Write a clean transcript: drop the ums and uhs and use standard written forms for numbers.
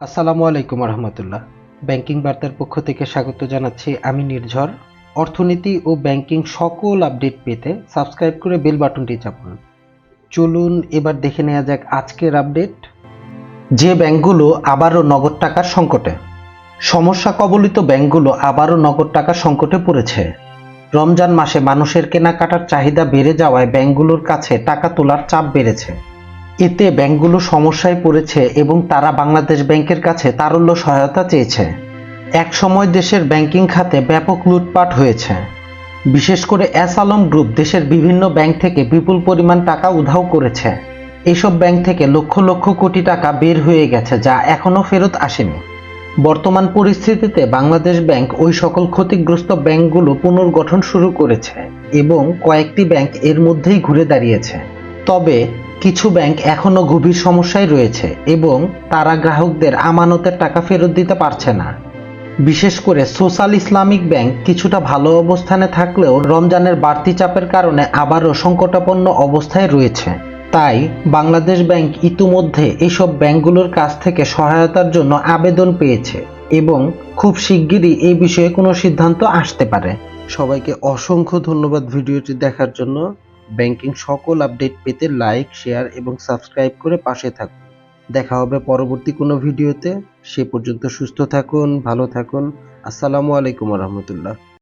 আসসালামু আলাইকুম রহমতুল্লাহ। ব্যাংকিং বার্তার পক্ষ থেকে স্বাগত জানাচ্ছি আমি নির্ঝর। অর্থনীতি ও ব্যাংকিং সকল আপডেট পেতে সাবস্ক্রাইব করে বেল বাটনটি চাপুন। চলুন এবার দেখে নেওয়া যাক আজকের আপডেট। যে ব্যাংকগুলো আবারও নগদ টাকার সংকটে। সমস্যা কবলিত ব্যাংকগুলো আবারও নগদ টাকার সংকটে পড়েছে। রমজান মাসে মানুষের কেনাকাটার চাহিদা বেড়ে যাওয়ায় ব্যাংকগুলোর কাছে টাকা তোলার চাপ বেড়েছে। এতে ব্যাংকগুলো সমস্যায় পড়েছে এবং তারা বাংলাদেশ ব্যাংকের কাছে তারল্য সহায়তা চেয়েছে। এক সময় দেশের ব্যাংকিং খাতে ব্যাপক লুটপাট হয়েছে। বিশেষ করে এস আলম গ্রুপ দেশের বিভিন্ন ব্যাংক থেকে বিপুল পরিমাণ টাকা উধাও করেছে। এইসব ব্যাংক থেকে লক্ষ লক্ষ কোটি টাকা বের হয়ে গেছে, যা এখনও ফেরত আসেনি। বর্তমান পরিস্থিতিতে বাংলাদেশ ব্যাংক ওই সকল ক্ষতিগ্রস্ত ব্যাংকগুলো পুনর্গঠন শুরু করেছে এবং কয়েকটি ব্যাংক এর মধ্যেই ঘুরে দাঁড়িয়েছে। তবে কিছু ব্যাংক এখনও গভীর সমস্যায় রয়েছে এবং তারা গ্রাহকদের আমানতের টাকা ফেরত দিতে পারছে না। বিশেষ করে সোশ্যাল ইসলামিক ব্যাংক কিছুটা ভালো অবস্থানে থাকলেও রমজানের বাড়তি চাপের কারণে আবারও সংকটাপন্ন অবস্থায় রয়েছে। তাই বাংলাদেশ ব্যাংক ইতিমধ্যে এইসব ব্যাংকগুলোর কাছ থেকে সহায়তার জন্য আবেদন পেয়েছে এবং খুব শিগগিরই এই বিষয়ে কোনো সিদ্ধান্ত আসতে পারে। সবাইকে অসংখ্য ধন্যবাদ ভিডিওটি দেখার জন্য। ব্যাংকিং সকল আপডেট পেতে লাইক, শেয়ার এবং সাবস্ক্রাইব করে পাশে থাকুন। দেখা হবে পরবর্তী কোনো ভিডিওতে। সে পর্যন্ত সুস্থ থাকুন, ভালো থাকুন। আসসালামু আলাইকুম রহমতুল্লাহ।